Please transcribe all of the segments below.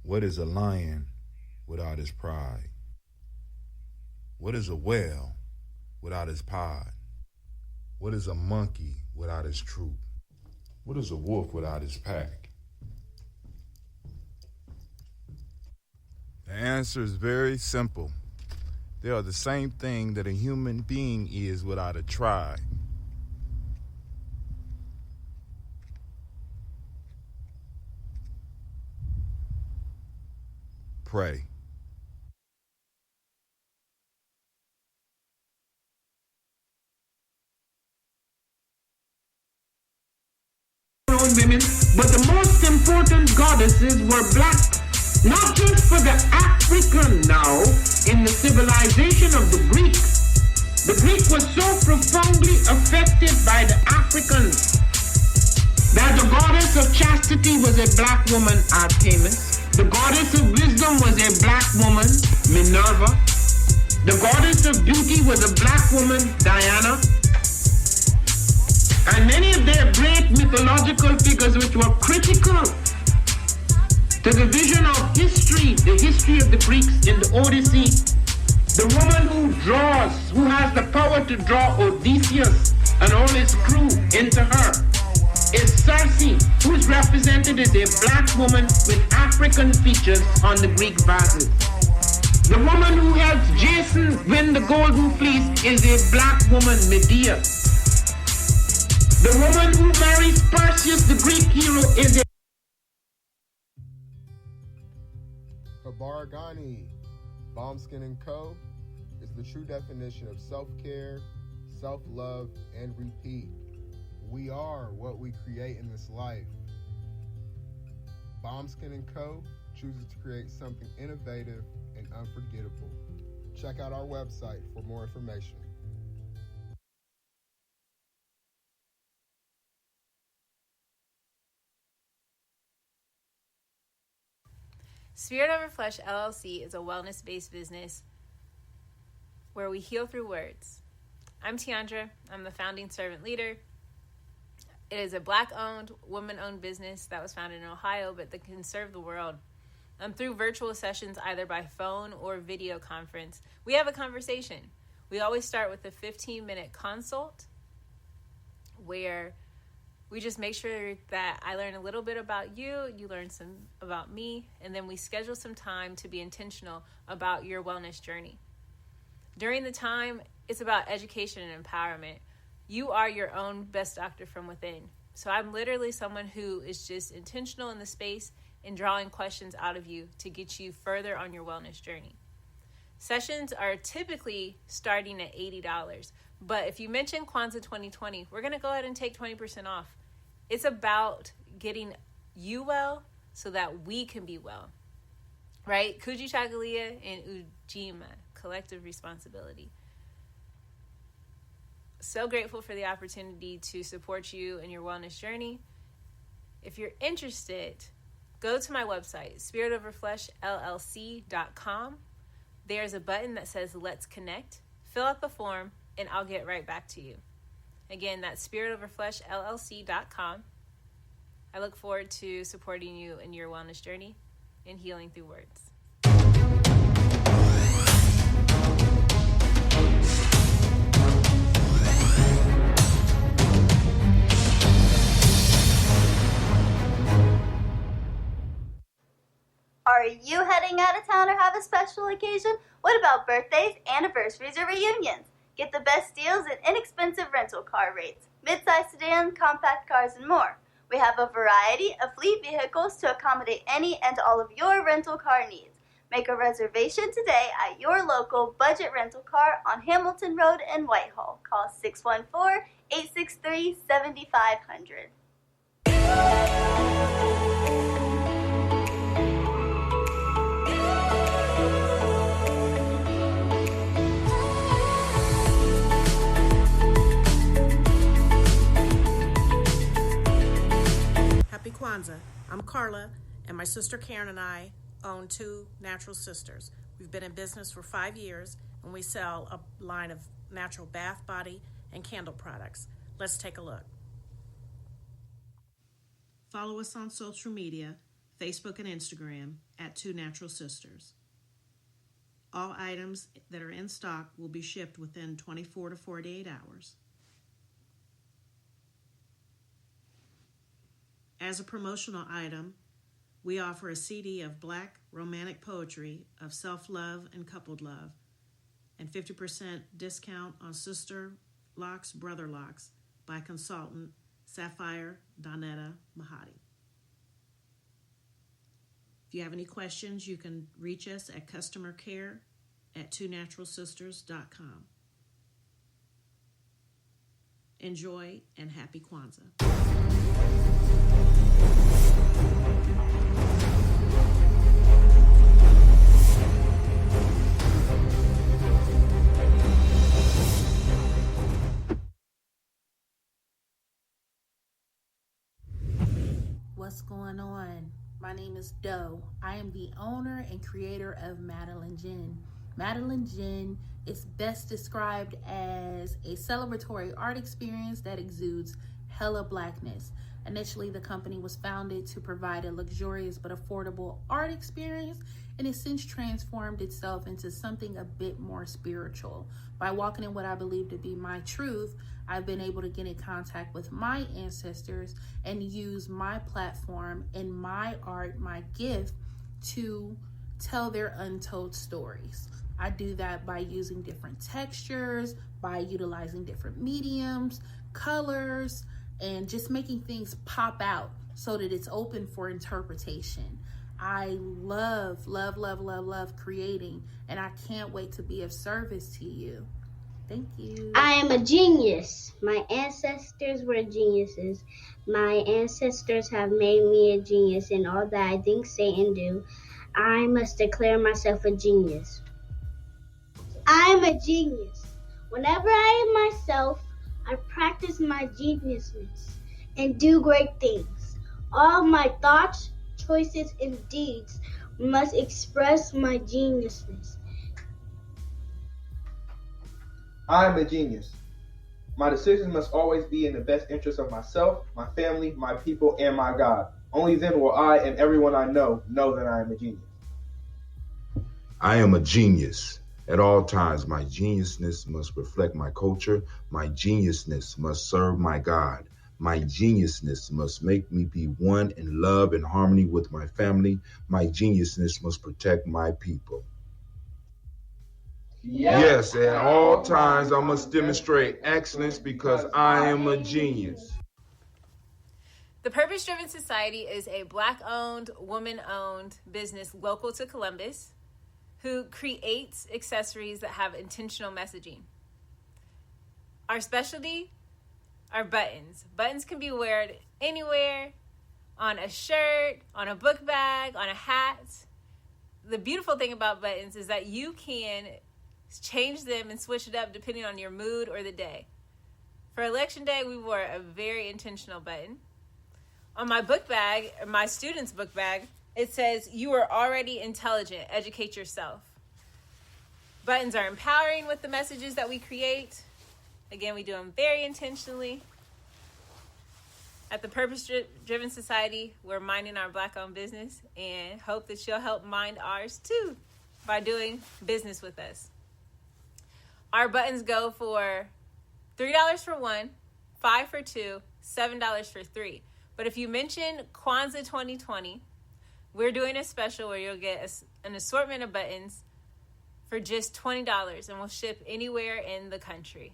What is a lion without his pride? What is a whale without his pod? What is a monkey without his troop? What is a wolf without his pack? The answer is very simple. They are the same thing that a human being is without a tribe. Pray. Women, but the most important goddesses were black, not just for the African now in the civilization of the Greek. The Greek was so profoundly affected by the Africans that the goddess of chastity was a black woman, Artemis. The goddess of wisdom was a black woman, Minerva. The goddess of beauty was a black woman, Diana. And many of their great mythological figures which were critical to the vision of history, the history of the Greeks in the Odyssey. The woman who draws, who has the power to draw Odysseus and all his crew into her, is Circe, who is represented as a black woman with African features on the Greek vases. The woman who helps Jason win the golden fleece is a black woman, Medea. The woman who marries Perseus, the Greek hero, is a Gye-Nyame, Bombskin & Co. is the true definition of self-care, self-love, and repeat. We are what we create in this life. Bombskin & Co. chooses to create something innovative and unforgettable. Check out our website for more information. Spirit Over Flesh LLC is a wellness-based business where we heal through words. I'm Tiandra. I'm the founding servant leader. It is a Black-owned, woman-owned business that was founded in Ohio, but that can serve the world. Through virtual sessions, either by phone or video conference, we have a conversation. We always start with a 15-minute consult where we just make sure that I learn a little bit about you, you learn some about me, and then we schedule some time to be intentional about your wellness journey. During the time, it's about education and empowerment. You are your own best doctor from within. So I'm literally someone who is just intentional in the space and drawing questions out of you to get you further on your wellness journey. Sessions are typically starting at $80, but if you mention Kwanzaa 2020, we're going to go ahead and take 20% off. It's about getting you well so that we can be well, right? Kujichagulia and Ujima, collective responsibility. So grateful for the opportunity to support you in your wellness journey. If you're interested, go to my website, spiritoverfleshllc.com. There's a button that says Let's Connect. Fill out the form, and I'll get right back to you. Again, that's spiritoverfleshllc.com. I look forward to supporting you in your wellness journey and healing through words. Are you heading out of town or have a special occasion? What about birthdays, anniversaries, or reunions? Get the best deals and inexpensive rental car rates, mid-size sedans, compact cars, and more. We have a variety of fleet vehicles to accommodate any and all of your rental car needs. Make a reservation today at your local budget rental car on Hamilton Road in Whitehall. Call 614-863-7500. Happy Kwanzaa. I'm Carla, and my sister Karen and I own Two Natural Sisters. We've been in business for 5 years, and we sell a line of natural bath, body, and candle products. Let's take a look. Follow us on social media, Facebook and Instagram at 2 Natural Sisters. All items that are in stock will be shipped within 24 to 48 hours. As a promotional item, we offer a CD of Black romantic poetry of self-love and coupled love, and 50% discount on Sister Locks, Brother Locks by consultant Sapphire Donetta Mahadi. If you have any questions, you can reach us at customercare@twonaturalsisters.com. Enjoy and happy Kwanzaa. What's going on? My name is Doe. I am the owner and creator of Madeline Gin. Madeline Gin is best described as a celebratory art experience that exudes hella blackness. Initially, the company was founded to provide a luxurious but affordable art experience, and has since transformed itself into something a bit more spiritual. By walking in what I believe to be my truth, I've been able to get in contact with my ancestors and use my platform and my art, my gift, to tell their untold stories. I do that by using different textures, by utilizing different mediums, colors, and just making things pop out so that it's open for interpretation. I love creating, and I can't wait to be of service to you. Thank you. I am a genius. My ancestors were geniuses. My ancestors have made me a genius in all that I think, say, and do. I must declare myself a genius. I am a genius. Whenever I am myself, I practice my geniusness and do great things. All my thoughts, choices, and deeds must express my geniusness. I am a genius. My decisions must always be in the best interest of myself, my family, my people, and my God. Only then will I and everyone I know that I am a genius. I am a genius. At all times, my geniusness must reflect my culture. My geniusness must serve my God. My geniusness must make me be one in love and harmony with my family. My geniusness must protect my people. Yes, at all times I must demonstrate excellence because I am a genius. The Purpose Driven Society is a Black-owned, woman-owned business local to Columbus who creates accessories that have intentional messaging. Our specialty are buttons. Buttons can be worn anywhere, on a shirt, on a book bag, on a hat. The beautiful thing about buttons is that you can change them and switch it up depending on your mood or the day. For election day, we wore a very intentional button. On my book bag, my student's book bag, it says, "You are already intelligent, educate yourself." Buttons are empowering with the messages that we create. Again, we do them very intentionally. At the Purpose Driven Society, we're minding our Black-owned business and hope that you'll help mind ours too by doing business with us. Our buttons go for $3 for one, $5 for two, $7 for three. But if you mention Kwanzaa 2020, we're doing a special where you'll get an assortment of buttons for just $20, and we'll ship anywhere in the country.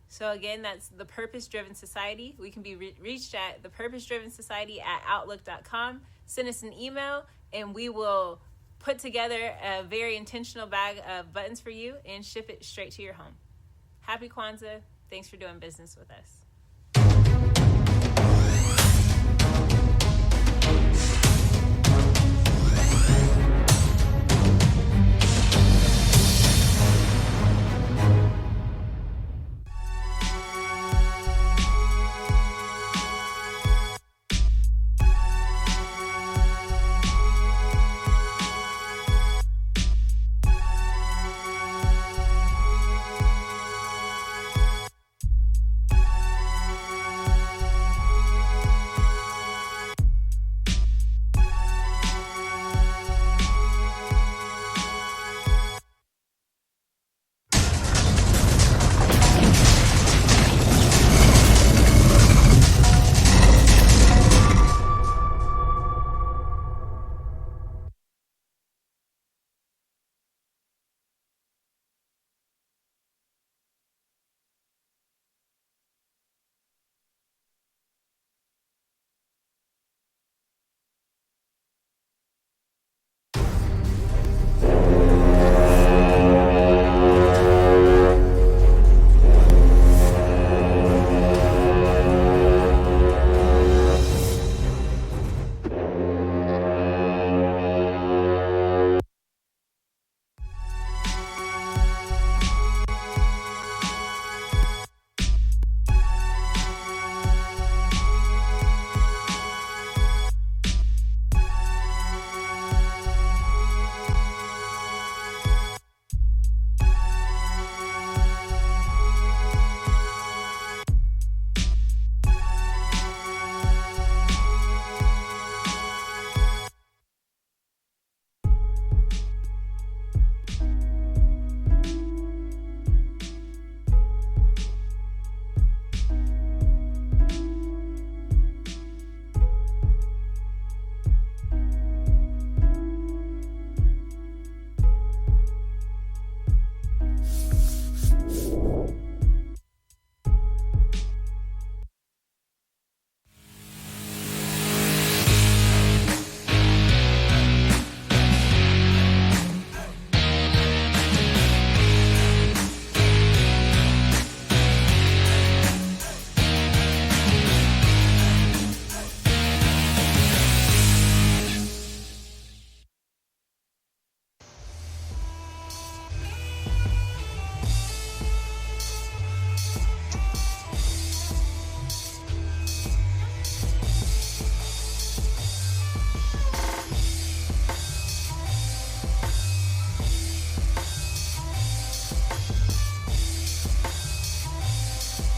So again, that's the Purpose Driven Society. We can be reached at thepurposedrivensociety@outlook.com. Send us an email, and we will put together a very intentional bag of buttons for you and ship it straight to your home. Happy Kwanzaa. Thanks for doing business with us.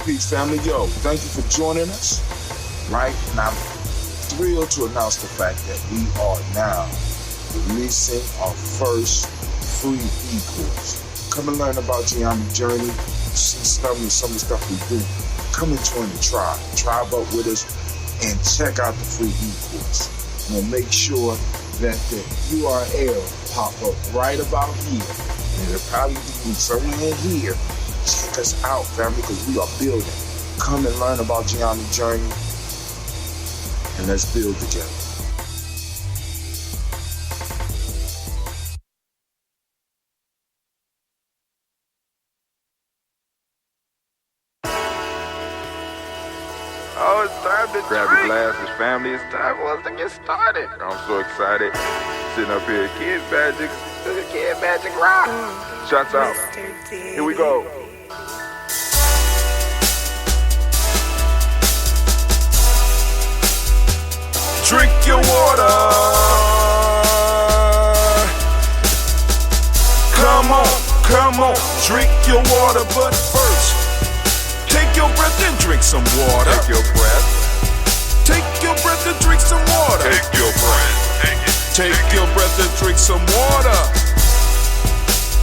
Peace, family. Yo, thank you for joining us. Right? And I'm thrilled to announce the fact that we are now releasing our first free e-course. Come and learn about Gye-Nyame journey, see some of the stuff we do. Come and join the tribe. Tribe up with us and check out the free e-course. We'll make sure that the URL pop up right about here. And it'll probably be somewhere in here. Check us out, family, because we are building. Come and learn about Gye-Nyame journey, and let's build together. Oh, it's time to grab your glasses, family. It's time for us to get started. I'm so excited. Sitting up here, Kid Magic Rock. Shots out. Here we go. Drink your water. Come on, drink your water. But first, take your breath and drink some water. Take your breath. Take your breath and drink some water. Take your breath. Take your breath and drink some water.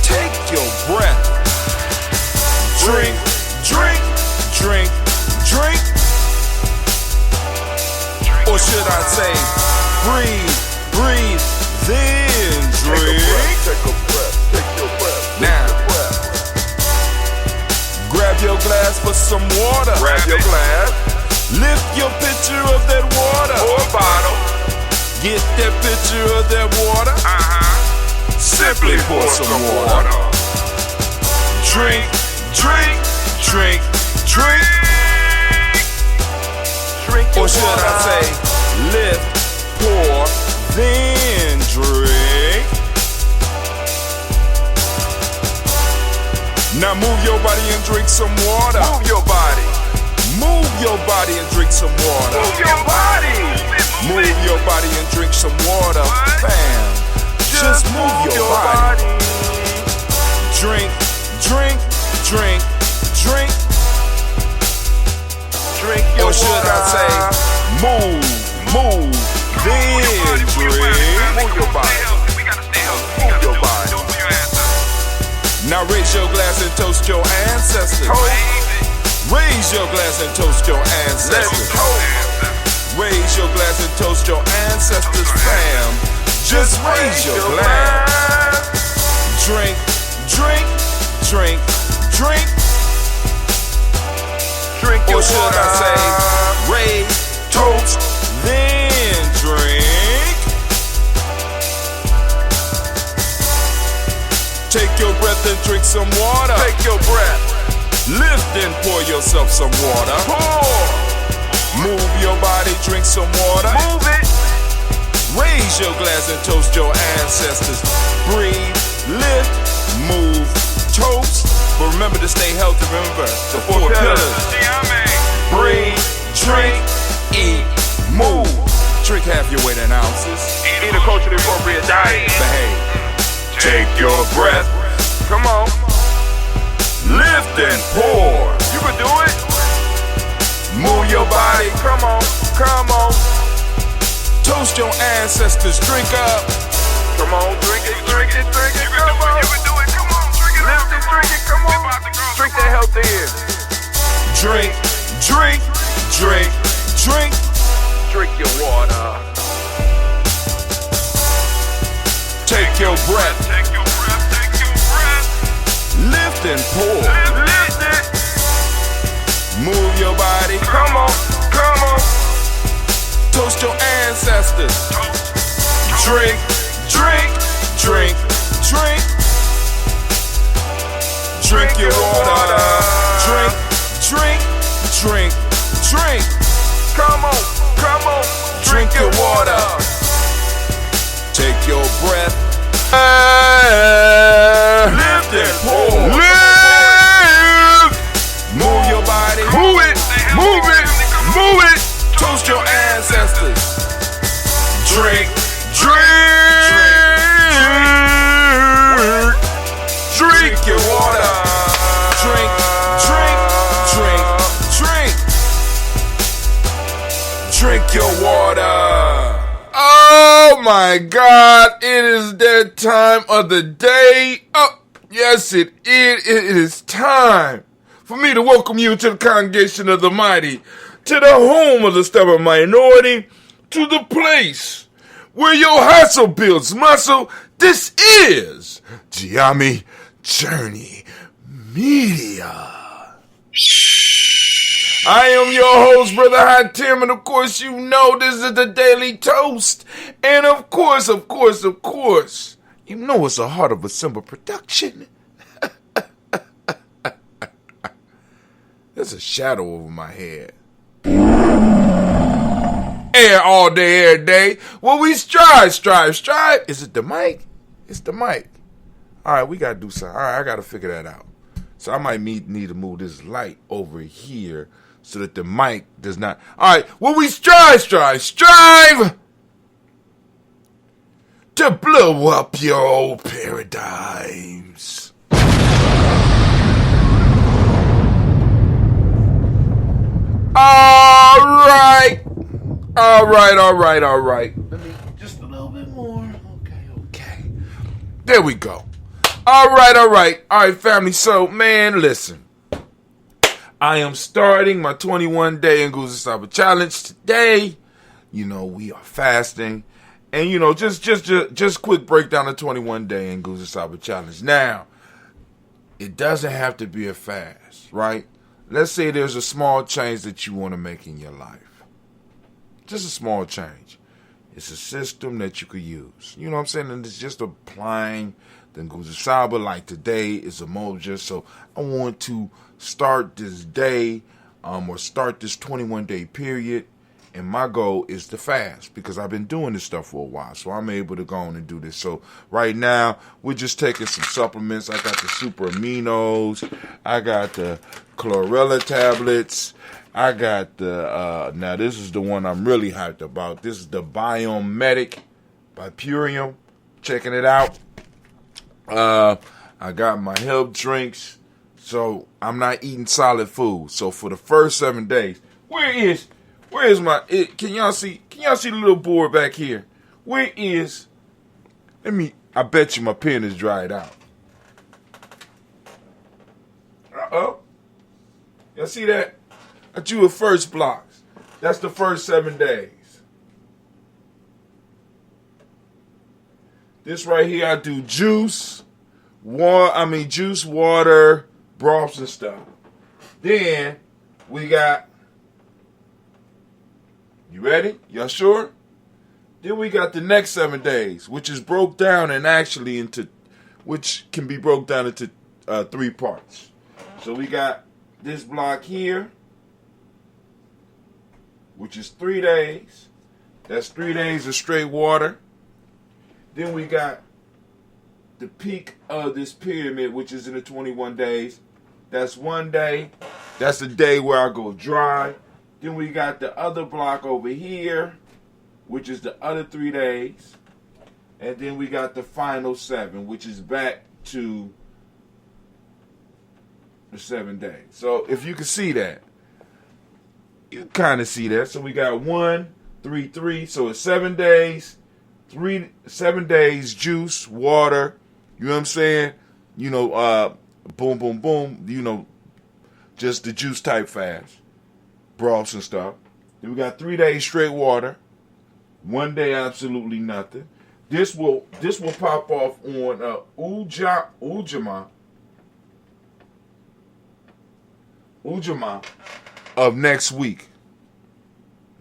Take your breath. Drink, drink, drink, drink. Or should I say, breathe, breathe, then drink. Take a breath, take your breath. Now, grab your glass for some water. Grab your glass. Lift your pitcher of that water. Or bottle. Get that pitcher of that water. Simply pour some water. Drink, drink, drink, drink. Or should I say, lift, pour, then drink. Now move your body and drink some water. Move your body. Move your body and drink some water. Move your body. Move your body and drink some water. Bam. Just move your body. Drink, drink, drink, drink. Drink your or should water. I say, move, then drink. Move your body. Move your body. Now raise your glass and toast your ancestors. Raise your glass and toast your ancestors. Raise your glass and toast your ancestors, fam. Just raise your glass. Drink, drink, drink, drink. Drink your or should water. I say, raise, toast, then drink. Take your breath and drink some water. Take your breath. Lift and pour yourself some water. Pour. Move your body, drink some water. Move it. Raise your glass and toast your ancestors. Breathe, lift, move, toast. But remember to stay healthy. Remember the four pillars. Breathe, drink, eat, move. Drink half your weight in ounces. Eat a culturally appropriate diet. Behave. Take your breath. Come on. Lift and pour. You can do it. Move your body. Come on. Come on. Toast your ancestors. Drink up. Come on. Drink it. Drink it. Drink it. Come on. You can do it. Come on. Drink it. Lift it. Drink it. Come on. Drink that health in. Drink, drink, drink, drink. Drink your water. Take your breath. Take your breath. Take your breath. Lift and pour. Lift it. Move your body. Come on. Come on. Toast your ancestors. Drink, drink, drink, drink. Drink your water. Drink, drink, drink, drink. Come on. Come on. Drink your water. Take your breath. Lift and pour. Lift. Move your body. Move it. Move it. Move it. Toast your ancestors. Drink. Drink your water. Drink. Drink your water. Oh my God, it is that time of the day. Oh, yes, it is. It is time for me to welcome you to the congregation of the mighty, to the home of the stubborn minority, to the place where your hustle builds muscle. This is Gye-Nyame Journey Media. I am your host, Brother Hot Tim, and of course you know this is the Daily Toast. And of course, you know it's a Heart of a Simple production. There's a shadow over my head. Air all day, every day. Well, we strive. Is it the mic? It's the mic. All right, we got to do something. All right, I got to figure that out. So I might need to move this light over here so that the mic does not. All right, well, we strive to blow up your old paradigms. All right. Let me just a little bit more. Okay. There we go. All right, family. So, man, listen. I am starting my 21-day Nguzo Saba challenge today. You know, we are fasting. And, you know, just quick breakdown of 21-day Nguzo Saba challenge. Now, it doesn't have to be a fast, right? Let's say there's a small change that you want to make in your life. Just a small change. It's a system that you could use. You know what I'm saying? And it's just applying the Nguzo Saba. Like today is Umoja. So I want to start this day or start this 21-day period. And my goal is to fast because I've been doing this stuff for a while. So I'm able to go on and do this. So right now, we're just taking some supplements. I got the super aminos. I got the chlorella tablets. I got the, now this is the one I'm really hyped about. This is the Biomedic by Purium. Checking it out. I got my health drinks. So I'm not eating solid food. So for the first 7 days, where is my, can y'all see the little board back here? I bet you my pen is dried out. Uh-oh. Y'all see that? I drew the first blocks. That's the first 7 days. This right here, I do juice, water, broths and stuff. Then we got, you ready? Y'all sure? Then we got the next 7 days, which is broke down and actually which can be broke down into 3 parts. So we got this block here, which is 3 days. That's 3 days of straight water. Then we got the peak of this pyramid, which is in the 21 days. That's 1 day. That's the day where I go dry. Then we got the other block over here, which is the other 3 days. And then we got the final 7, which is back to the 7 days. So if you can see that, you kind of see that. So we got 1, 3, 3. So it's 7 days, 7 days, juice, water. You know what I'm saying? You know, boom, boom, boom. You know, just the juice type fast. Broths and stuff. Then we got 3 days straight water. 1 day absolutely nothing. This will pop off on Umoja of next week.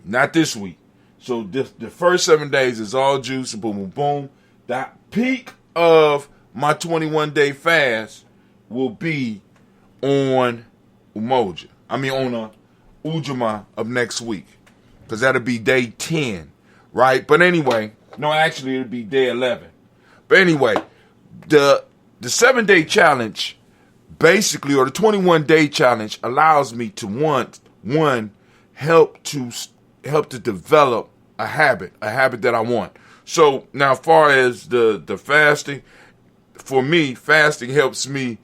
Not this week. So the first 7 days is all juice and boom, boom, boom. The peak of my 21-day fast will be on Umoja. On Umoja of next week. Because that'll be day 10, right? But anyway, no, actually it'll be day 11. But anyway, the 7-day challenge, basically, or the 21-day challenge, allows me to help to develop a habit that I want. So now, as far as the fasting, for me, fasting helps me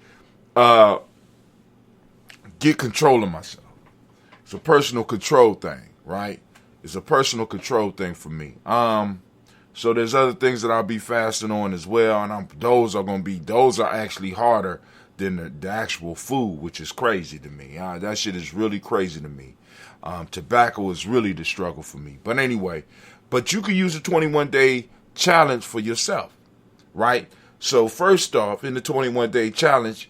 get control of myself. It's a personal control thing, right? It's a personal control thing for me. So there's other things that I'll be fasting on as well, and those are actually harder than the actual food, which is crazy to me. That shit is really crazy to me. Tobacco is really the struggle for me. But anyway, you can use a 21-day challenge for yourself, right? So first off, in the 21-day challenge,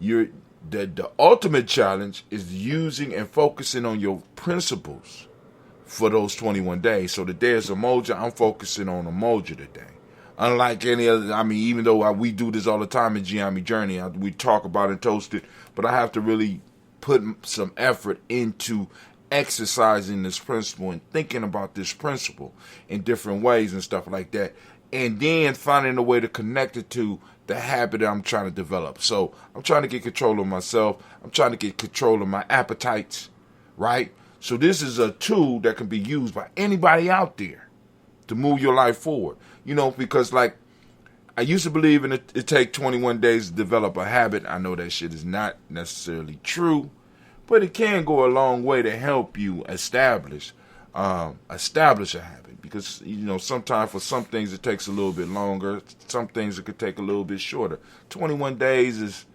the ultimate challenge is using and focusing on your principles for those 21 days. So the day is Umoja, I'm focusing on Umoja today. Unlike any other, even though we do this all the time in Gye-Nyame Journey, we talk about it and toast it, but I have to really put some effort into exercising this principle and thinking about this principle in different ways and stuff like that. And then finding a way to connect it to the habit that I'm trying to develop. So I'm trying to get control of myself. I'm trying to get control of my appetites, right? So this is a tool that can be used by anybody out there to move your life forward. Because like I used to believe in it take 21 days to develop a habit. I know that shit is not necessarily true, but it can go a long way to help you establish a habit. Because, sometimes for some things it takes a little bit longer. Some things it could take a little bit shorter. 21 days is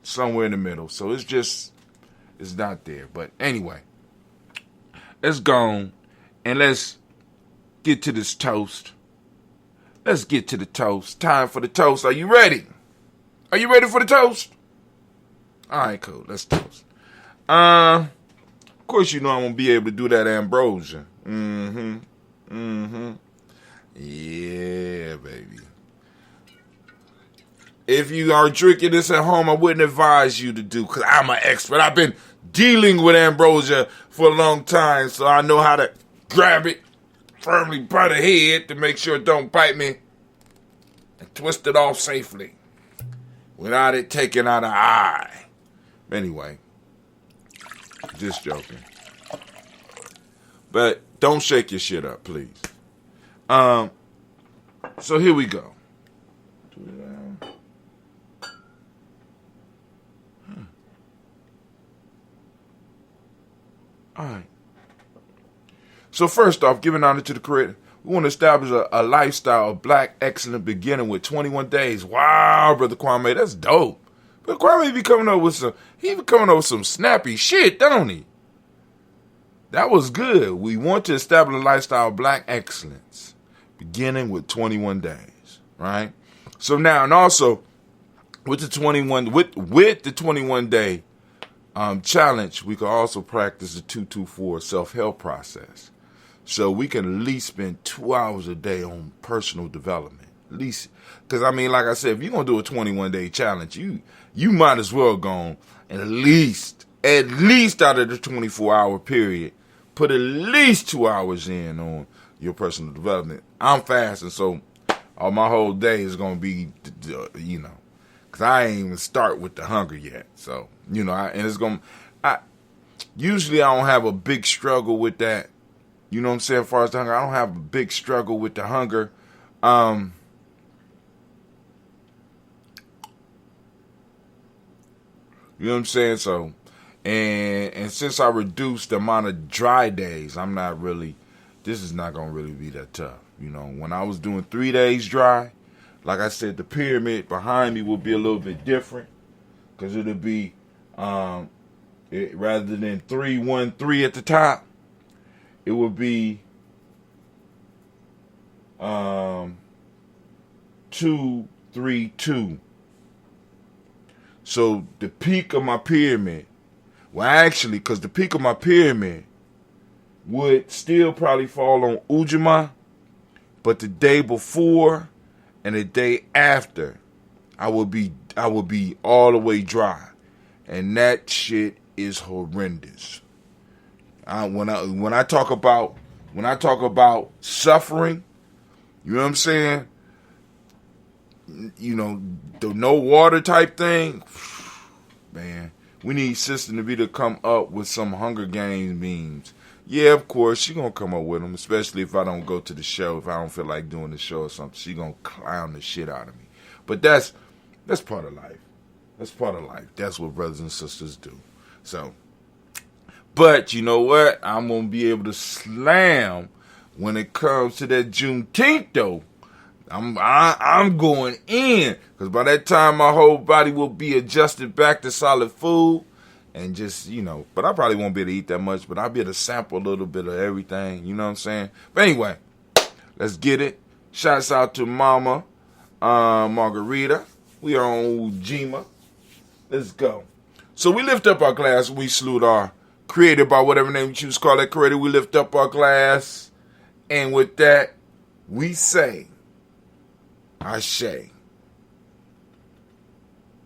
somewhere in the middle. So it's not there. But anyway, let's go and let's get to this toast. Let's get to the toast. Time for the toast. Are you ready? Are you ready for the toast? All right, cool. Let's toast. Of course, I'm going to be able to do that ambrosia. Yeah, baby. If you are drinking this at home, I wouldn't advise you to do, because I'm an expert. I've been dealing with ambrosia for a long time, so I know how to grab it firmly by the head to make sure it don't bite me and twist it off safely without it taking out an eye. Anyway, just joking. But don't shake your shit up, please. So here we go. All right. So first off, giving honor to the Creator, we want to establish a lifestyle of black excellence beginning with 21 days. Wow, Brother Kwame, that's dope. But Kwame be coming up with some snappy shit, don't he? That was good. We want to establish a lifestyle of black excellence beginning with 21 days, right? So now, and also with the 21 day challenge, we can also practice the 224 self-help process. So we can at least spend 2 hours a day on personal development. At least, because like I said, if you're gonna do a 21 day challenge, you might as well go and at least out of the 24-hour period, put at least 2 hours in on your personal development. I'm fasting, so my whole day is gonna be, because I ain't even start with the hunger yet. So usually I don't have a big struggle with that. You know what I'm saying? As far as the hunger, I don't have a big struggle with the hunger. You know what I'm saying? So, and since I reduced the amount of dry days, this is not going to really be that tough. When I was doing 3 days dry, like I said, the pyramid behind me will be a little bit different, because it'll be, rather than 3, 1, 3 at the top, it would be 2, 3, 2. So the peak of my pyramid, because the peak of my pyramid would still probably fall on Umoja, but the day before and the day after, I would be all the way dry, and that shit is horrendous. When I talk about suffering, you know what I'm saying? the no water type thing, man, we need Sister Navita to come up with some Hunger Games memes. Yeah, of course, she gonna come up with them, especially if I don't go to the show, if I don't feel like doing the show or something. She gonna clown the shit out of me. But that's part of life. That's part of life. That's what brothers and sisters do. So, but you know what? I'm gonna be able to slam when it comes to that Juneteenth, though. I'm going in, because by that time my whole body will be adjusted back to solid food, and just, but I probably won't be able to eat that much, but I'll be able to sample a little bit of everything, you know what I'm saying? But anyway, let's get it. Shouts out to Mama Margarita. We are on Ujima. Let's go. So we lift up our glass, we salute our creator by whatever name you choose to call that creator. We lift up our glass, and with that, we say, Ashe.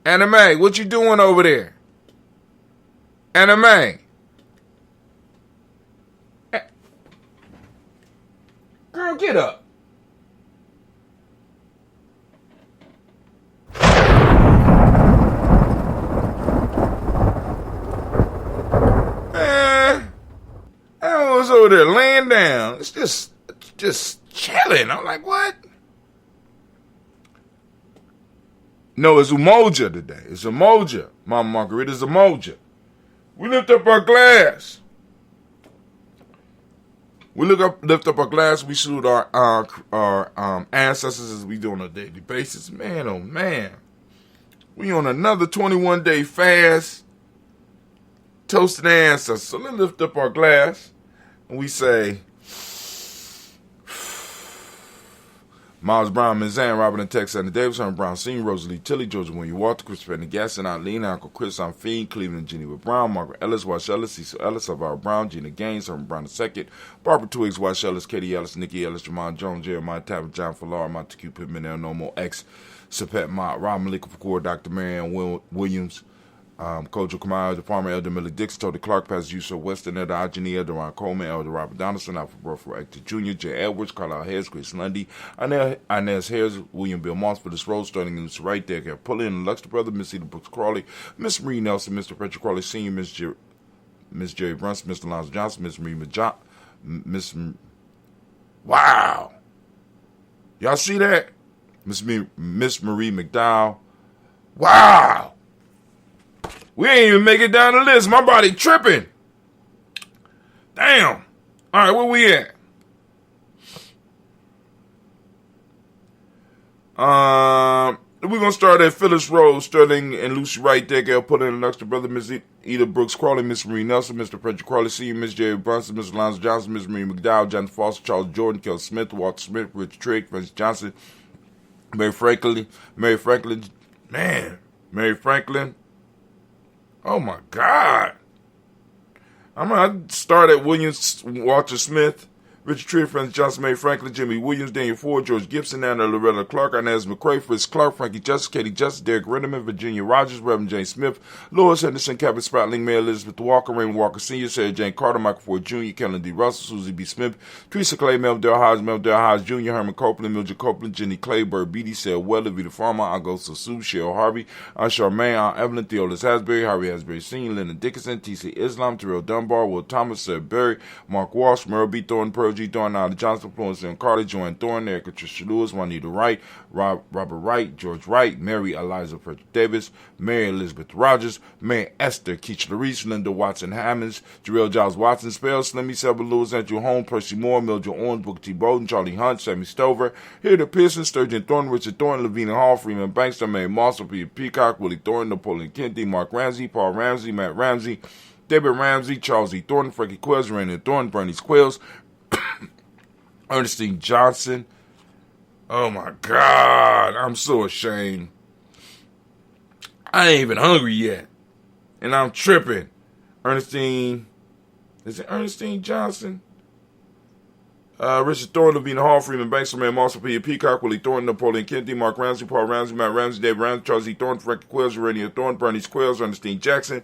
Anime, what you doing over there? Anime. Girl, get up. Man, I was over there laying down. It's just chilling. I'm like, what? No, it's Umoja today. It's Umoja. Mama Margarita's Umoja. We lift up our glass. We lift up our glass. We salute our ancestors as we do on a daily basis. Man, oh man. We on another 21-day fast. Toasting the ancestors. So let's lift up our glass. And we say, Miles Brown, Mizan, Robert and Tex, and Davis, Herman Brown, Senior, Rosalie Tilly, Georgia William Walter, Christopher and Gaston, Eileen, Uncle Chris, I'm Fiend, Cleveland, Geneva Brown, Margaret Ellis, Wash Ellis, Cecil Ellis, Elvira Brown, Gina Gaines, Herman Brown II, Barbara Twiggs, Wash Ellis, Katie Ellis, Nikki Ellis, Jamon Jones, Jeremiah Tapper, John Fallar, Montague Pittman, El Nomo, X, Sapet Mott, Rob Malika Fakor, Dr. Marianne Williams, Kojo Kamau, the farmer, Elder Millie Dix, Tony Clark, Pastor Yusuf Weston, Elder Ajani, Elder Ron Coleman, Elder Robert Donaldson, Alfred Bruffer, Hector Jr., Jay Edwards, Carlisle Harris, Chris Lundy, Inez Harris, William Bill Moss for this role, starting in this right there. Pull in Luxter Brother, Miss Eda Brooks Crawley, Miss Marie Nelson, Mr. Patrick Crawley Sr., Miss Jerry Brunson, Mr. Lonzo Johnson, Miss Marie wow. Y'all see that? Miss Marie McDowell. Wow. We ain't even make it down the list. My body tripping. Damn. All right, where we at? We're going to start at Phyllis Rose, Sterling and Lucy Wright, Deckell, put in Luxter Brother, Miss Eda Brooks Crawley, Miss Marie Nelson, Mr. Frederick Crawley Sr., Miss Jerry Brunson, Mr. Lonzo Johnson, Miss Marie McDowell, John Foster, Charles Jordan, Kel Smith, Walter Smith, Rich Trigg, Francis Johnson, Mary Franklin. Oh my God. I'm going to start at Williams, Walter Smith, Richard Tree, Francis Johnson, Mary Franklin, Jimmy Williams, Daniel Ford, George Gibson, Anna Loretta Clark, Inez McCrae, Fritz Clark, Frankie Justice, Katie Justice, Derek Redderman, Virginia Rogers, Reverend Jane Smith, Lois Henderson, Captain Spratling, Mayor Elizabeth Walker, Raymond Walker Sr., Sarah Jane Carter, Michael Ford Jr., Kellen D. Russell, Susie B. Smith, Teresa Clay, Mel Del Hodge Jr., Herman Copeland, Mildred Copeland, Jenny Clay, Bird Beatty, Sarah Weller, Vita Farmer, Augusta Sue, Cheryl Harvey, Charmaine, Aunt Evelyn, Theolis Hasbury, Harry Hasbury Sr., Lyndon Dickinson, T.C. Islam, Terrell Dunbar, Will Thomas, Sarah Berry, Mark Walsh, Merle B. Thornton, Pearl G. Thornton, Allie Johnson, Florence M. Carter, Joanne Thornton, Erica Tricia Lewis, Juanita Wright, Robert Wright, George Wright, Mary Eliza Frederick Davis, Mary Elizabeth Rogers, Mary Esther Keach Larice, Linda Watson Hammonds, Jarrell Giles Watson, Spell, Slimmy Selby Lewis, Andrew Holmes, Percy Moore, Mildred Orange, Booker T. Bowden, Charlie Hunt, Sammy Stover, Hilda Pearson, Sturgeon Thornton, Richard Thornton, Lavina Hall, Freeman Banks, Mary Moss, Peter Peacock, Willie Thornton, Napoleon Kennedy, Mark Ramsey, Paul Ramsey, Matt Ramsey, David Ramsey, Charles E. Thornton, Frankie Quills, Randy Thornton, Bernice Quills, Ernestine Johnson. Oh my God, I'm so ashamed. I ain't even hungry yet, and I'm tripping. Ernestine, is it Ernestine Johnson? Richard Thornton, Lavina Hall, Freeman Banks, Man Moss, Peter Peacock, Willie Thornton, Napoleon Kennedy, Mark Ramsey, Paul Ramsey, Matt Ramsey, David Ramsey, Charles E. Thornton, Frankie Quills, Urania Thornton, Bernice Quills, Ernestine Jackson,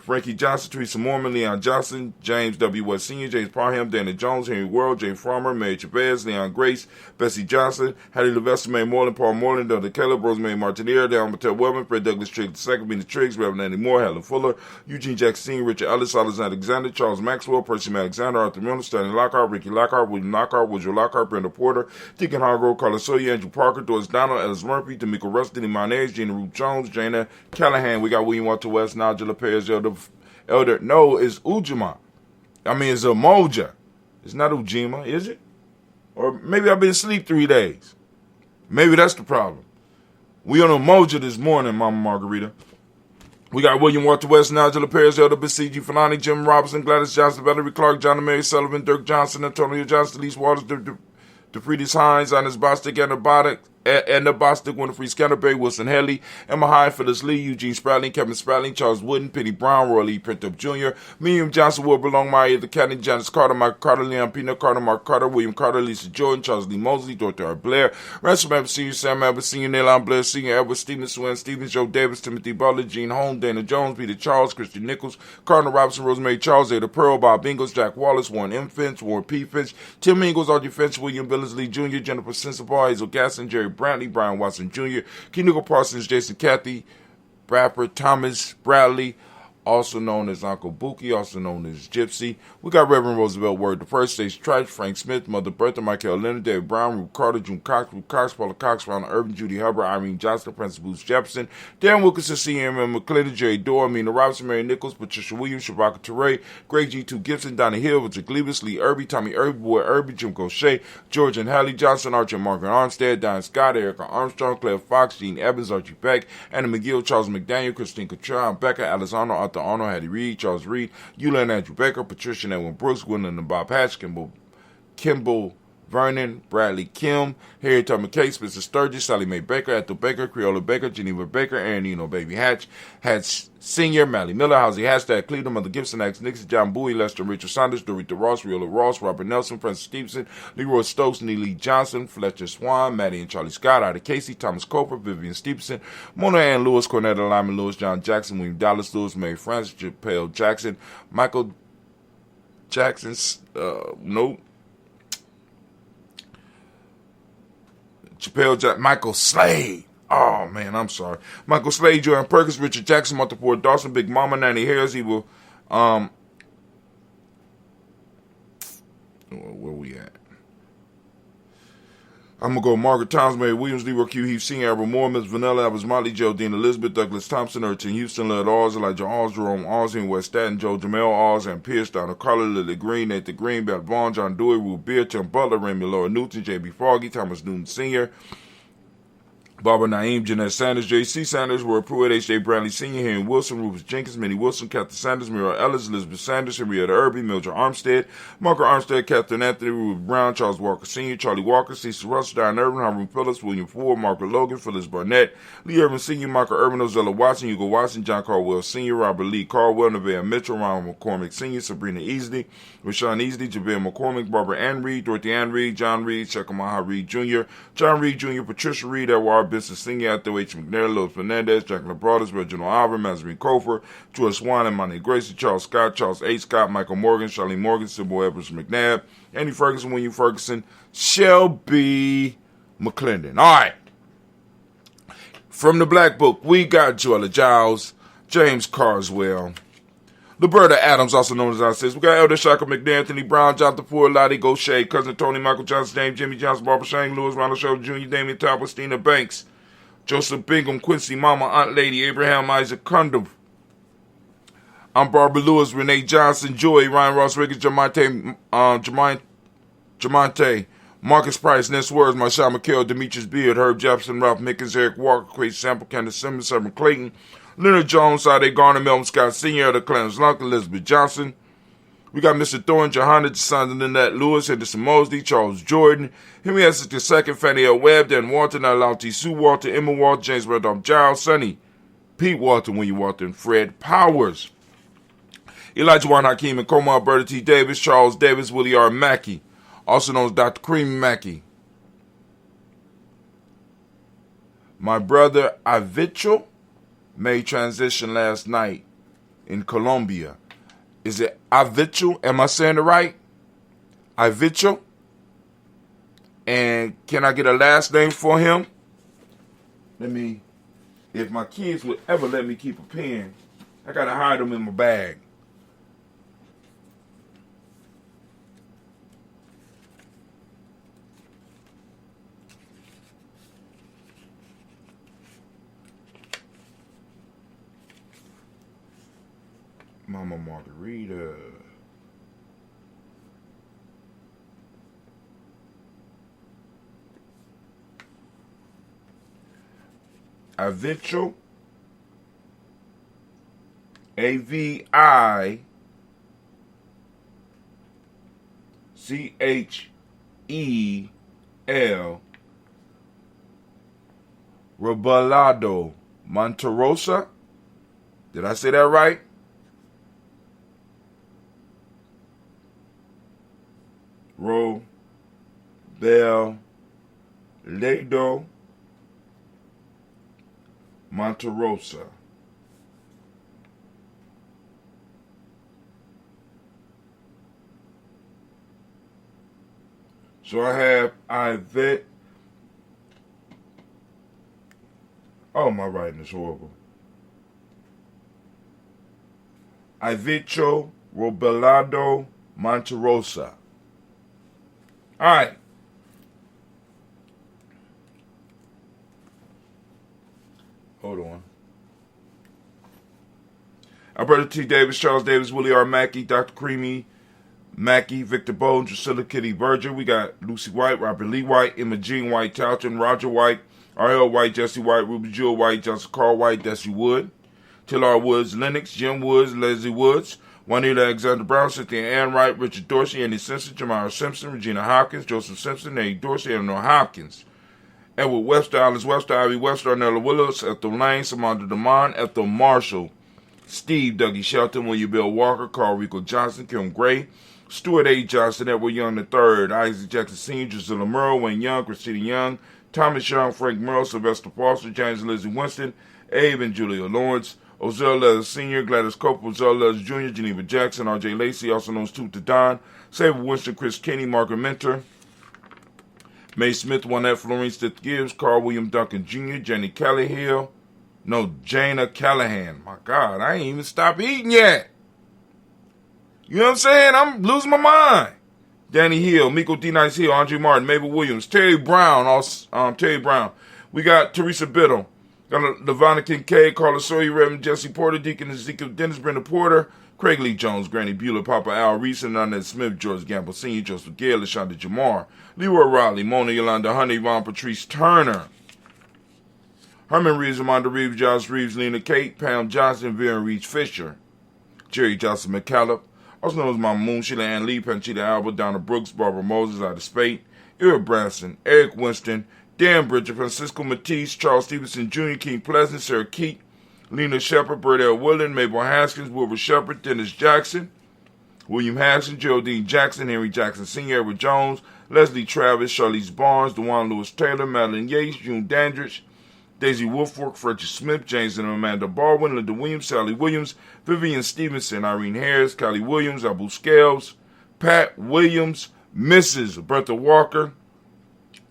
Frankie Johnson, Teresa Mormon, Leon Johnson, James W. West Sr., James Parham, Dana Jones, Henry World, James Farmer, Mary Chavez, Leon Grace, Bessie Johnson, Hattie Levester, May Moreland, Paul Moreland, Delta Caleb, Rosemary Martinier, Dale Mattel Wellman, Fred Douglas Triggs II, Bina Triggs, Reverend Andy Moore, Helen Fuller, Eugene Jackson Sr., Richard Ellis, Alexander, Charles Maxwell, Percy Alexander, Arthur Milner, Stanley Lockhart, Ricky Lockhart, William Lockhart, Woodrow Lockhart, Brenda Porter, Deacon Hargrove, Carlos Sawyer, Andrew Parker, Doris Donald, Ellis Murphy, D'Amico Rustin, Imanez, Gina Ruth Jones, Jana Callahan. We got William Walter West, Nigel Perez, Elder. No, it's Ujima. It's Umoja. It's not Ujima, is it? Or maybe I've been asleep 3 days. Maybe that's the problem. We on Umoja this morning, Mama Margarita. We got William Walter West, Nigel Perez, Elder Basiji Falani, Jim Robinson, Gladys Johnson, Valerie Clark, John and Mary Sullivan, Dirk Johnson, Antonio Johnson, Elise Waters, DeFriedis Hines, Ines Bostic, and the Bostic, Winifred Scanterbury, Wilson Haley, Emma Hyde, Phyllis Lee, Eugene Spratling, Kevin Spratling, Charles Wooden, Penny Brown, Roy Lee, Pintup Jr., Miriam Johnson, Wilbur Longmire, the County, Janice Carter, Michael Carter, Leon Pino Carter, Mark Carter, William Carter, Lisa Jordan, Charles Lee Mosley, Dorothy R. Blair, Ransom Abbott Sr., Sam Abbott Sr., Neilon Blair Sr., Edward Stevens, Swen Stevens, Joe Davis, Timothy Butler, Gene Holmes, Dana Jones, Peter Charles, Christian Nichols, Cardinal Robinson, Rosemary Charles, Ada Pearl, Bob Ingles, Jack Wallace, Warren M. Finch, Warren P. Finch, Tim Ingles, Audrey Finch, William Billingsley Jr., Jennifer Sensabaugh, Hazel Gasson, Jerry Brantley, Brian Watson Jr., Kenuka Parsons, Jason Cathy, Bradford, Thomas Bradley, also known as Uncle Buki, also known as Gypsy. We got Reverend Roosevelt Word the First, Stacey Trice, Frank Smith, Mother Bertha, Michael Leonard, David Brown, Ruth Carter, June Cox, Ruth Cox, Paula Cox, Ronald Urban, Judy Hubbard, Irene Johnson, Francis Booth Jefferson, Darren Wilkinson, C.M. McClendon, Jerry Dorr, Amina Robinson, Mary Nichols, Patricia Williams, Shabaka Teray, Greg G2 Gibson, Donnie Hill, Richard Glebus, Lee Irby, Tommy Irby, Boy Irby, Jim Gaucher, George and Hallie Johnson, Archie and Margaret Armstead, Diane Scott, Erica Armstrong, Claire Fox, Gene Evans, Archie Beck, Anna McGill, Charles McDaniel, Christine Cottrell, Becca, Alessandro, Arthur Arnold, Hattie Reed, Charles Reed, Eula and Andrew Baker, Patricia and Edwin Brooks, Gwendolyn and Bob Hatch, Kimball Vernon, Bradley Kim, Harriet Tubman Case, Spencer Sturgis, Sally Mae Baker, Ethel Baker, Creola Baker, Geneva Baker, Aaron Eno Baby Hatch, Senior, Mally Miller, Housie Hashtag, Cleveland, Mother Gibson, Axe Nixon, John Bowie, Lester Richard Saunders, Dorita Ross, Riola Ross, Robert Nelson, Francis Stevenson, Leroy Stokes, Neely Johnson, Fletcher Swan, Maddie and Charlie Scott, Ida Casey, Thomas Coper, Vivian Stevenson, Mona Ann Lewis, Cornetta Lyman Lewis, John Jackson, William Dallas Lewis, Mary Francis, Japel Jackson, Michael Jackson, Michael Slade. Oh, man, I'm sorry. Michael Slade, Joanne Perkins, Richard Jackson, Martha Ford Dawson, Big Mama, Nanny Harris, Evil. Where we at? I'm going to go Margaret Towns, Mary Williams, Leroy Q. Heath, Senior, Albert Moore, Miss Vanilla, Elvis Motley, Geraldine Elizabeth, Douglas Thompson, Urchin Houston, Led Oz, Elijah Oz, Jerome Oz, in West Staten, Joe Jamel Oz, and Pierce, Donna Carter, Lily Green, Nathan Green, Beth Vaughn, John Dewey, Ruth Beer, Tim Butler, Remy Laura Newton, J.B. Froggy, Thomas Newton Sr., Barbara Naeem, Jeanette Sanders, J.C. Sanders, Roy Pruitt, H.J. Bradley Sr., Henry Wilson, Rufus Jenkins, Minnie Wilson, Catherine Sanders, Mira Ellis, Elizabeth Sanders, Henrietta Irby, Mildred Armstead, Margaret Armstead, Catherine Anthony, Ruth Brown, Charles Walker Sr., Charlie Walker, Cecil Russell, Diane Irvin, Harvey Phillips, William Ford, Margaret Logan, Phyllis Barnett, Lee Irvin Sr., Michael Irvin, Ozella Watson, Hugo Watson, John Caldwell Sr., Robert Lee Caldwell, Nevaeh Mitchell, Ron McCormick Sr., Sabrina Easley, Rashawn Easley, Javale McCormick, Barbara Ann Reed, Dorothy Ann Reed, John Reed, Shekamaha Reed Jr., John Reed Jr., Patricia Reed, Edward Benson Sr., Arthur H. McNair, Louis Fernandez, Jacqueline Broaders, Reginald Alvin, Mazarine Cofer, George Swan, and Monty Gracie, Charles Scott, Charles A. Scott, Michael Morgan, Charlene Morgan, Sybil Edwards McNabb, Andy Ferguson, William Ferguson, Shelby McClendon. All right. From the Black Book, we got Joella Giles, James Carswell, Liberta Adams, also known as I Says. We got Elder Shaka McNair, Anthony Brown, Jonathan Ford, Lottie Gaucher, Cousin Tony, Michael Johnson, James, Jimmy Johnson, Barbara Shane, Lewis, Ronald Shelton Jr., Damian Topper, Stina Banks, Joseph Bingham, Quincy Mama, Aunt Lady, Abraham Isaac Cundum. I'm Barbara Lewis, Renee Johnson, Joy, Ryan Ross Riggins, Jamonte, Marcus Price, Ness Words, Marshawn McKell, Demetrius Beard, Herb Jefferson, Ralph Mickens, Eric Walker, Crazy Sample, Candace Simmons, Severn Clayton, Leonard Jones, Sade Garner, Melvin Scott Sr., Elder Clarence Lunk, Elizabeth Johnson. We got Mr. Thorne, Johanna, Sons of Lynette Lewis, Henderson Mosley, Charles Jordan, Henry Essex II, Fannie L. Webb, Dan Walton, Alauti Sue Walton, Emma Walton, James Randolph Giles, Sonny, Pete Walton, William Walton, Fred Powers, Elijah Juan Hakeem, and Coma Alberta T. Davis, Charles Davis, Willie R. Mackey, also known as Dr. Cream Mackey. My brother Avitchel made transition last night in Colombia. Is it Avicho? Am I saying it right? Avicho? And can I get a last name for him? If my kids would ever let me keep a pen, I gotta hide them in my bag. Mama Margarita. Avicho. Avicchel. Rebolado Monterosa. Did I say that right? Robelado Monterosa. So I have Ivet. Oh, my writing is horrible. Ivicho Robelado Monterosa. All right. Hold on. Alberta T. Davis, Charles Davis, Willie R. Mackey, Dr. Creamy Mackey, Victor Bowden, Drusilla Kitty Berger. We got Lucy White, Robert Lee White, Emma Jean White, Talton, Roger White, R.L. White, Jesse White, Ruby Jewel White, Johnson Carl White, Desi Wood, Tillar Woods, Lennox, Jim Woods, Leslie Woods, Juanita Alexander Brown, Cynthia Ann Wright, Richard Dorsey, Andy Simpson, Jamara Simpson, Regina Hopkins, Joseph Simpson, Eddie Dorsey, Eleanor Hopkins, Edward Webster, Alice Webster, Ivy Webster, Arnella Willis, Ethel Lane, Samantha DeMond, Ethel Marshall, Steve Dougie Shelton, William Bill Walker, Carl Rico Johnson, Kim Gray, Stuart A. Johnson, Edward Young III, Isaac Jackson Sr., Drusilla Merle, Wayne Young, Christina Young, Thomas Young, Frank Merle, Sylvester Foster, James and Lizzie Winston, Abe and Julia Lawrence, Ozell Leathers Sr., Gladys Cope, Ozell Leathers Jr., Geneva Jackson, R.J. Lacey, also known as Toot the Don, Sabre Winston, Chris Kenny, Margaret Mentor, Mae Smith, Juanette Florence Stith Gibbs, Carl William Duncan Jr., Jana Callahan. My God, I ain't even stopped eating yet. You know what I'm saying? I'm losing my mind. Danny Hill, Miko D. Nice Hill, Andre Martin, Mabel Williams, Terry Brown, Terry Brown. We got Teresa Biddle, got Lavonna Kincaid, Carla Sawyer, Reverend Jesse Porter, Deacon Ezekiel Dennis, Brenda Porter, Craig Lee Jones, Granny Bueller, Papa Al Reese, Annette Smith, George Gamble Sr., Joseph Gale, LaShonda Jamar, Leroy Riley, Mona Yolanda Honey, Yvonne Patrice Turner, Herman Reeves, Amanda Reeves, Josh Reeves, Lena Kate, Pam Johnson, Vera Reeves Fisher, Jerry Johnson McCallum, also known as Mama Moon, Sheila Ann Lee, Panchita Alba, Donna Brooks, Barbara Moses out of Spate, Ira Branson, Eric Winston, Dan Bridger, Francisco Matisse, Charles Stevenson Jr., King Pleasant, Sarah Keat, Lena Shepard, Bert L. Willen, Mabel Haskins, Wilbur Shepard, Dennis Jackson, William Haskins, Geraldine Jackson, Henry Jackson Sr., Edward Jones, Leslie Travis, Charlize Barnes, DeJuan Lewis Taylor, Madeline Yates, June Dandridge, Daisy Wolfwork, Fletcher Smith, James and Amanda Baldwin, Linda Williams, Sally Williams, Vivian Stevenson, Irene Harris, Kylie Williams, Abu Scales, Pat Williams, Mrs. Bertha Walker,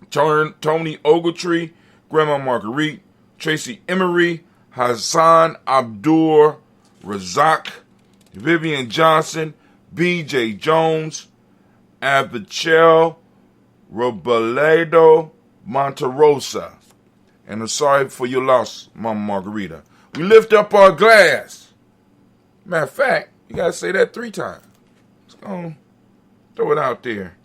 Tony Ogletree, Grandma Marguerite, Tracy Emery, Hassan Abdur Razak, Vivian Johnson, B.J. Jones, Abichel Robledo Monterosa. And I'm sorry for your loss, Mama Margarita. We lift up our glass. Matter of fact, you got to say that 3 times. Let's go throw it out there.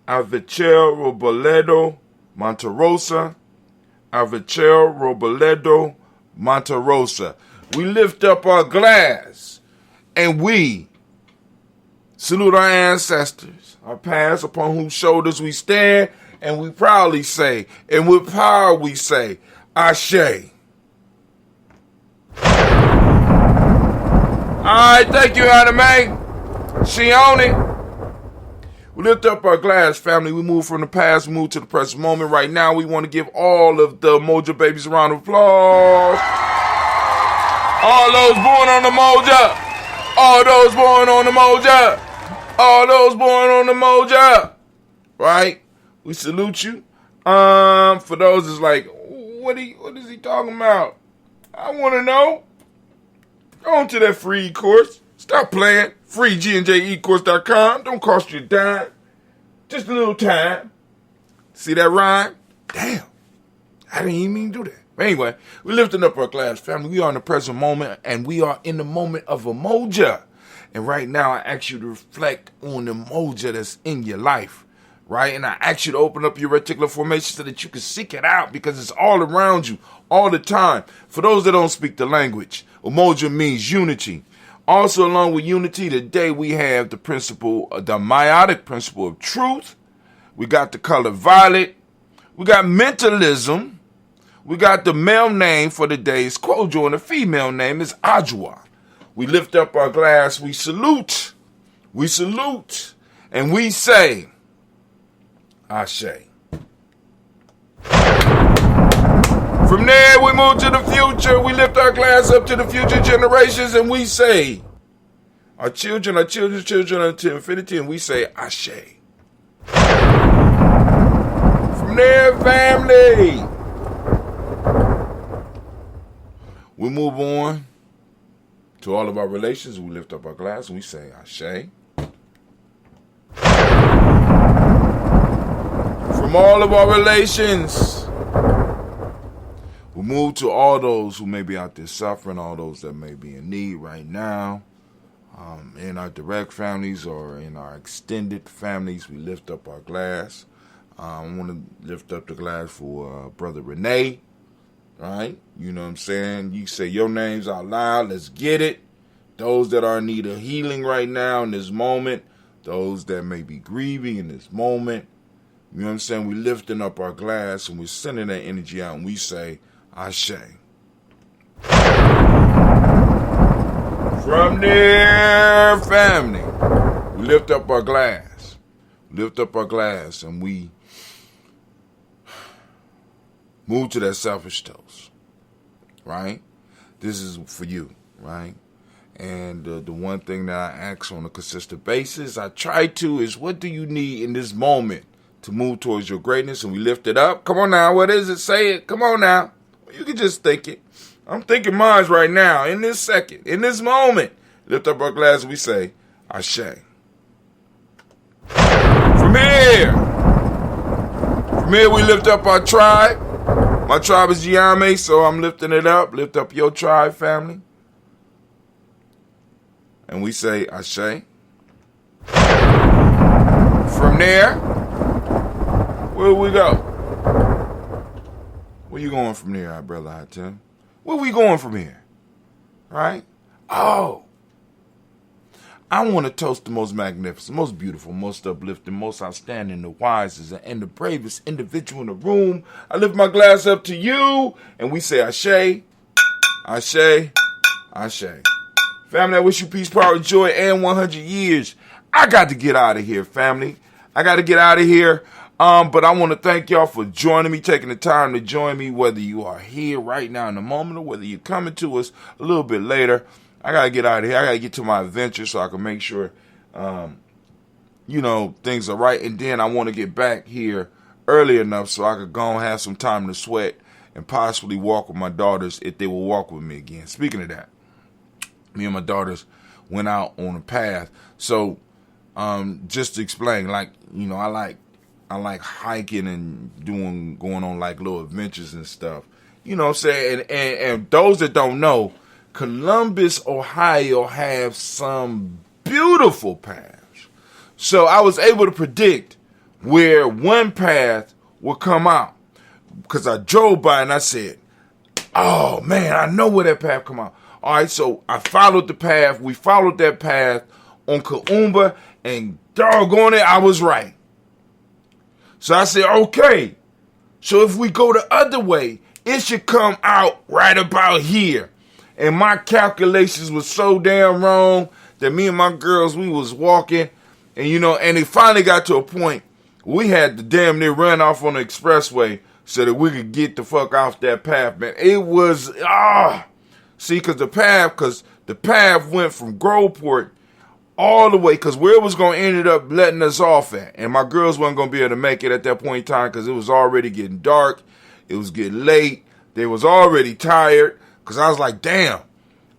Avichel Robledo Monterosa. Avichel Robledo Monterosa. We lift up our glass and we salute our ancestors, our past, upon whose shoulders we stand, and we proudly say, and with power we say, Ashe. Alright, thank you, Anime. She on it. We lift up our glass, family. We move from the past, move to the present moment. Right now, we want to give all of the Umoja babies a round of applause. All those born on the Umoja. All those born on the Umoja. All those born on the Umoja. Right? We salute you. For those that's like, what is he talking about? I want to know. Go on to that free course. Stop playing. Free GNJecourse.com. Don't cost you a dime. Just a little time. See that rhyme? Damn. I didn't even mean to do that. But anyway, we're lifting up our glass, family. We are in the present moment, and we are in the moment of Umoja. And right now, I ask you to reflect on the Umoja that's in your life. Right? And I ask you to open up your reticular formation so that you can seek it out because it's all around you all the time. For those that don't speak the language, Umoja means unity. Also, along with unity, today we have the principle, the meiotic principle of truth. We got the color violet. We got mentalism. We got the male name for the day is Kojo, and the female name is Ajwa. We lift up our glass. We salute. We salute. And we say, Ashe. From there, we move to the future. We lift our glass up to the future generations, and we say, our children's children unto infinity, and we say, Ashe. From there, family, we move on to all of our relations. We lift up our glass, and we say, Ashe. From all of our relations, we move to all those who may be out there suffering, all those that may be in need right now, in our direct families or in our extended families. We lift up our glass. I want to lift up the glass for Brother Renee, right? You know what I'm saying? You say your names out loud. Let's get it. Those that are in need of healing right now in this moment, those that may be grieving in this moment. You know what I'm saying? We're lifting up our glass and we're sending that energy out and we say, Ashe. From there, family, we lift up our glass. Lift up our glass and we move to that selfish toast, right? This is for you, right? And the one thing that I ask on a consistent basis, I try to, is what do you need in this moment to move towards your greatness? And we lift it up. Come on now. What is it? Say it. Come on now. You can just think it. I'm thinking mine right now, in this second, in this moment. Lift up our glass and we say, Ashe. From here, we lift up our tribe. My tribe is Gye-Nyame, so I'm lifting it up. Lift up your tribe, family. And we say, Ashe. From there, where we go? Where you going from there, brother Hatem? Where we going from here? Right? Oh. I want to toast the most magnificent, most beautiful, most uplifting, most outstanding, the wisest, and the bravest individual in the room. I lift my glass up to you, and we say Ashe, Ashe, Ashe. Family, I wish you peace, power, joy, and 100 years. I got to get out of here, family. I got to get out of here. But I want to thank y'all for joining me, taking the time to join me, whether you are here right now in the moment or whether you're coming to us a little bit later. I got to get out of here. I got to get to my adventure so I can make sure, things are right. And then I want to get back here early enough so I could go and have some time to sweat and possibly walk with my daughters if they will walk with me again. Speaking of that, me and my daughters went out on a path. So just to explain, I like hiking and going on like little adventures and stuff. You know what I'm saying? And those that don't know, Columbus, Ohio have some beautiful paths. So I was able to predict where one path would come out because I drove by and I said, oh man, I know where that path come out. All right, so I followed the path. We followed that path on Kaumba and doggone it, I was right. So I said, okay, so if we go the other way, it should come out right about here. And my calculations was so damn wrong that me and my girls, we was walking. And, and it finally got to a point we had to damn near run off on the expressway so that we could get the fuck off that path, man. It was, See, because the path went from Groveport all the way, because where it was going to end up letting us off at. And my girls weren't going to be able to make it at that point in time because it was already getting dark. It was getting late. They was already tired because I was like, damn,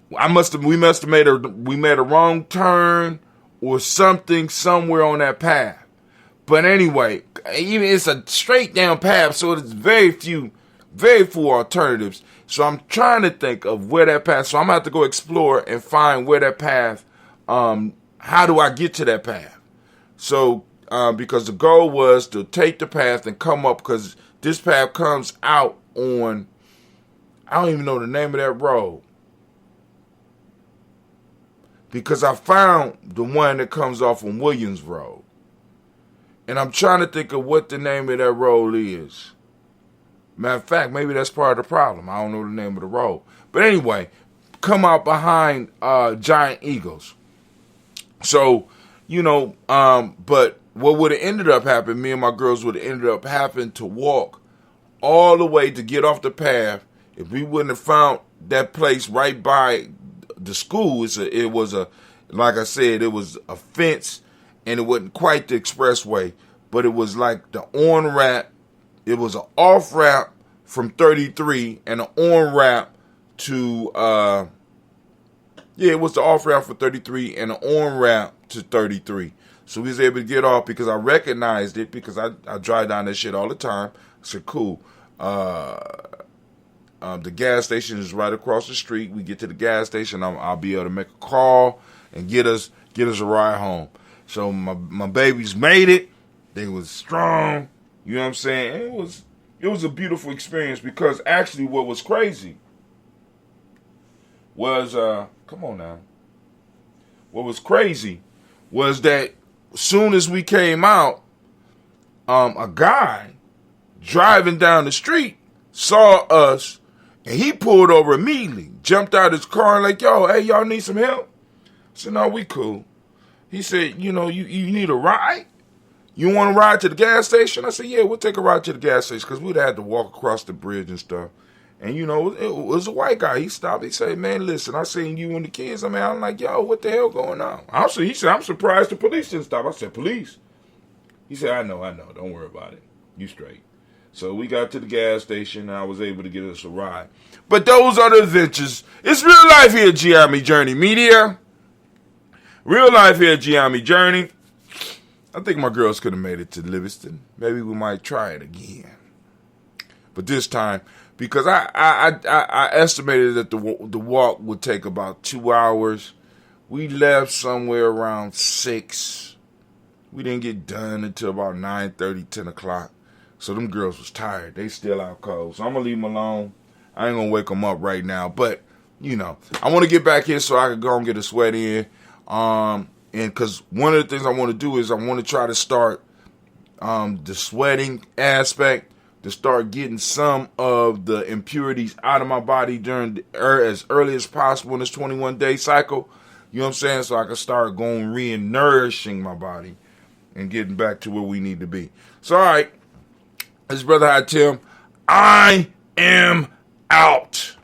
we must have made a wrong turn or something somewhere on that path. But anyway, even it's a straight down path, so it's very few alternatives. So I'm trying to think of where that path. So I'm gonna have to go explore and find where that path. How do I get to that path? So because the goal was to take the path and come up, because this path comes out on, I don't even know the name of that road. Because I found the one that comes off on Williams Road. And I'm trying to think of what the name of that road is. Matter of fact, maybe that's part of the problem. I don't know the name of the road. But anyway, come out behind Giant Eagles. So, but what would have ended up happening, me and my girls would have ended up having to walk all the way to get off the path. If we wouldn't have found that place right by the school, it was like I said, it was a fence, and it wasn't quite the expressway, but it was like the on-ramp. It was an off-ramp from 33 and an on-ramp to, it was the off-ramp for 33 and an on-ramp to 33. So we was able to get off because I recognized it because I drive down that shit all the time. I said, cool. The gas station is right across the street. We get to the gas station, I'll be able to make a call and get us a ride home. So my babies made it. They was strong. You know what I'm saying? It was a beautiful experience because actually what was crazy was come on now. What was crazy was that as soon as we came out, a guy driving down the street saw us. And he pulled over immediately, jumped out his car and like, yo, hey, y'all need some help? I said, no, we cool. He said, you need a ride? You want to ride to the gas station? I said, yeah, we'll take a ride to the gas station because we'd had to walk across the bridge and stuff. And, it was a white guy. He stopped. He said, man, listen, I seen you and the kids. I'm like, yo, what the hell going on? He said, I'm surprised the police didn't stop. I said, police? He said, I know. Don't worry about it. You straight. So we got to the gas station, and I was able to get us a ride. But those are the adventures. It's real life here at Gye-Nyame Journey Media. Real life here at Gye-Nyame Journey. I think my girls could have made it to Livingston. Maybe we might try it again. But this time, because I estimated that the walk would take about 2 hours. We left somewhere around 6. We didn't get done until about 9:30, 10 o'clock. So them girls was tired. They still out cold. So I'm going to leave them alone. I ain't going to wake them up right now. But, I want to get back here so I can go and get a sweat in. And because one of the things I want to do is I want to try to start the sweating aspect, to start getting some of the impurities out of my body during as early as possible in this 21-day cycle. You know what I'm saying? So I can start going re-nourishing my body and getting back to where we need to be. So, all right. This is Brother High Tim. I am out.